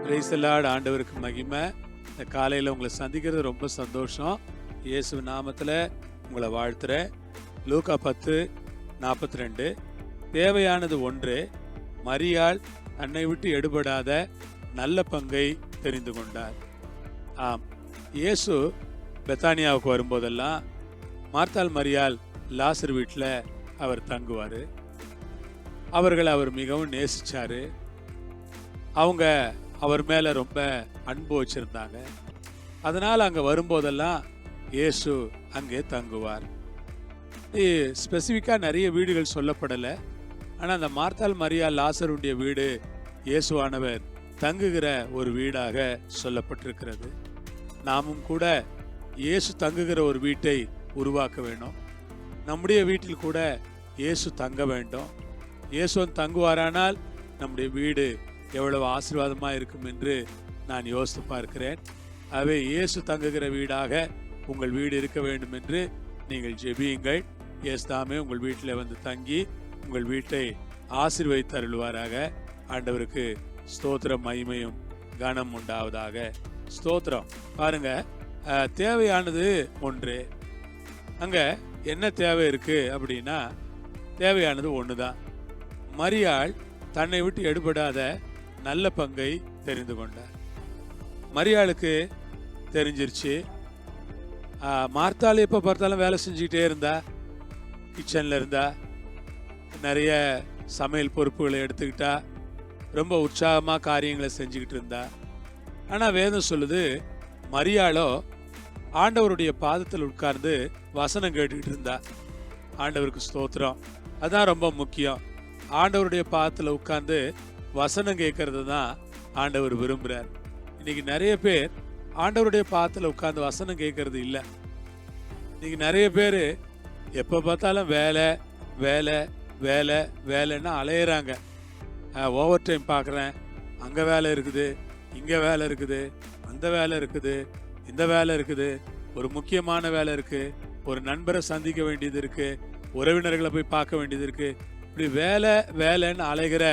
Praise the Lord. ஆண்டவருக்கு மகிமை. இந்த காலையில் உங்களை சந்திக்கிறது ரொம்ப சந்தோஷம். இயேசு நாமத்தில் உங்களை வாழ்த்துறேன். லூக்கா 10:42. தேவையானது ஒன்று, மரியாள் தன்னை விட்டு எடுபடாத நல்ல பங்கை தெரிந்து கொண்டார். ஆம், இயேசு பெத்தானியாவுக்கு வரும்போதெல்லாம் மார்த்தாள் மரியாள் லாசர் வீட்டில் அவர் தங்குவார். அவர்களை அவர் மிகவும் நேசிச்சார். அவங்க அவர் மேலே ரொம்ப அன்பு வச்சுருந்தாங்க. அதனால் அங்கே வரும்போதெல்லாம் இயேசு அங்கே தங்குவார். ஸ்பெசிஃபிக்காக நிறைய வீடுகள் சொல்லப்படலை. ஆனால் அந்த மார்த்தாள் மரியாள் லாசருடைய வீடு இயேசுவானவர் தங்குகிற ஒரு வீடாக சொல்லப்பட்டிருக்கிறது. நாமும் கூட இயேசு தங்குகிற ஒரு வீட்டை உருவாக்க வேண்டும். நம்முடைய வீட்டில் கூட இயேசு தங்க வேண்டும். இயேசுவன் தங்குவாரானால் நம்முடைய வீடு எவ்வளவு ஆசீர்வாதமாக இருக்கும் என்று நான் யோசித்து பார்க்கிறேன். ஆகவே இயேசு தங்குகிற வீடாக உங்கள் வீடு இருக்க வேண்டும் என்று நீங்கள் ஜெபியுங்கள். இயேசு தாமே உங்கள் வீட்டில் வந்து தங்கி உங்கள் வீட்டை ஆசீர்வதித்து அருள்வாராக. ஆண்டவருக்கு ஸ்தோத்திரம், மகிமையும் கனம் உண்டாவதாக. ஸ்தோத்திரம். பாருங்க, தேவையானது ஒன்று. அங்க என்ன தேவை இருக்கு அப்படின்னா, தேவையானது ஒன்று தான். மரியாள் தன்னை விட்டு எடுபடாத நல்ல பங்கை தெரிந்து கொண்டார். மரியாளுக்கு தெரிஞ்சிருச்சு. மார்த்தாள் எப்போ பார்த்தாலும் வேலை செஞ்சுக்கிட்டே இருந்தா, கிச்சனில் இருந்தா, நிறைய சமையல் பொறுப்புகளை எடுத்துக்கிட்டா, ரொம்ப உற்சாகமாக காரியங்களை செஞ்சுக்கிட்டு இருந்தா. ஆனால் வேதம் சொல்லுது, மரியாளோ ஆண்டவருடைய பாதத்தில் உட்கார்ந்து வசனம் கேட்டுக்கிட்டு இருந்தா. ஆண்டவருக்கு ஸ்தோத்திரம். அதான் ரொம்ப முக்கியம். ஆண்டவருடைய பாதத்தில் உட்கார்ந்து வசனம் கேட்கறது தான் ஆண்டவர் விரும்புகிறார். இன்னைக்கு நிறைய பேர் ஆண்டவருடைய பாதத்தில் உட்கார்ந்து வசனம் கேட்கறது இல்லை. இன்னைக்கு நிறைய பேர் எப்போ பார்த்தாலும் வேலை வேலை வேலை வேலைன்னா அலையிறாங்க. ஓவர் டைம் பார்க்குறேன், அங்கே வேலை இருக்குது, இங்கே வேலை இருக்குது, அந்த வேலை இருக்குது, இந்த வேலை இருக்குது, ஒரு முக்கியமான வேலை இருக்குது, ஒரு நண்பரை சந்திக்க வேண்டியது இருக்குது, உறவினர்களை போய் பார்க்க வேண்டியது இருக்குது. இப்படி வேலை வேலைன்னு அலைகிற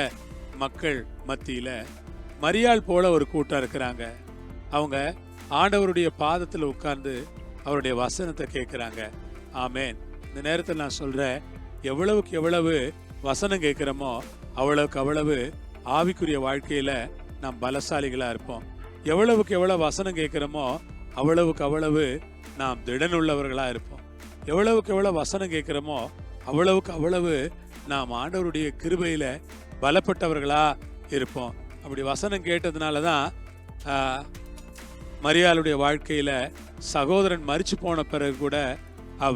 மக்கள் மத்தியில் மரியாள் போல ஒரு கூட்டம் இருக்கிறாங்க. அவங்க ஆண்டவருடைய பாதத்தில் உட்கார்ந்து அவருடைய வசனத்தை கேட்குறாங்க. ஆமேன். இந்த நேரத்தில் நான் சொல்கிறேன், எவ்வளவுக்கு எவ்வளவு வசனம் கேட்குறோமோ அவ்வளவுக்கு அவ்வளவு ஆவிக்குரிய வாழ்க்கையில் நாம் பலசாலிகளாக இருப்போம். எவ்வளவுக்கு எவ்வளோ வசனம் கேட்குறோமோ அவ்வளவுக்கு அவ்வளவு நாம் திடனுள்ளவர்களாக இருப்போம். எவ்வளவுக்கு எவ்வளோ வசனம் கேட்குறோமோ அவ்வளவுக்கு அவ்வளவு நாம் ஆண்டவருடைய கிருபையில் பலப்பட்டவர்களா இருப்போம். அப்படி வசனம் கேட்டதுனால தான் மரியாளுடைய வாழ்க்கையில் சகோதரன் மரிச்சு போன பிறகு கூட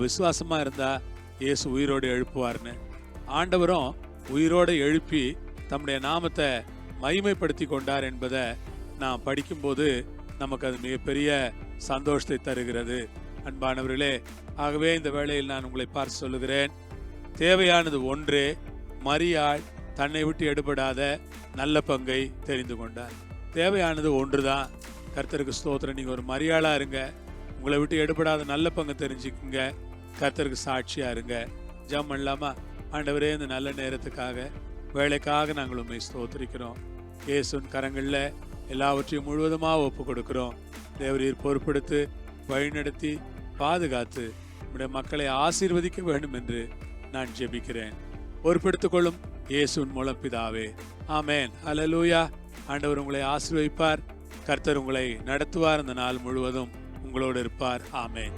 விசுவாசமாக இருந்தா இயேசு உயிரோடு எழுப்புவார்னு. ஆண்டவரும் உயிரோடு எழுப்பி தம்முடைய நாமத்தை மகிமைப்படுத்தி கொண்டார் என்பதை நாம் படிக்கும்போது நமக்கு அது மிகப்பெரிய சந்தோஷத்தை தருகிறது. அன்பானவர்களே, ஆகவே இந்த வேளையில் நான் உங்களை பார்த்து சொல்லுகிறேன், தேவையானது ஒன்றே, மரியாள் தன்னை விட்டு எடுபடாத நல்ல பங்கை தெரிந்து கொண்டார். தேவையானது ஒன்று தான். கர்த்தருக்கு ஸ்தோத்திரம். நீங்கள் ஒரு மரியாளாக இருங்க, உங்களை விட்டு எடுபடாத நல்ல பங்கு தெரிஞ்சுக்குங்க, கர்த்தருக்கு சாட்சியாக இருங்க. ஜெபம் பண்ணலாமா? ஆண்டவரே, இந்த நல்ல நேரத்துக்காக வேலைக்காக நாங்கள் உண்மை ஸ்தோத்திரிக்கிறோம். இயேசுவின் கரங்களில் எல்லாவற்றையும் முழுவதுமாக ஒப்பு கொடுக்கிறோம். தேவரீர் பொறுப்படுத்து வழிநடத்தி பாதுகாத்து நம்முடைய மக்களை ஆசீர்வதிக்க வேண்டும் என்று நான் ஜெபிக்கிறேன். பொறுப்பெடுத்துக் கொள்ளும் இயேசுவின் மூலம் பிதாவே. ஆமேன். அல்லேலூயா. ஆண்டவர் உங்களை ஆசீர்வதிப்பார். கர்த்தர் உங்களை நடத்துவார். இந்த நாள் முழுவதும் உங்களோடு இருப்பார். ஆமேன்.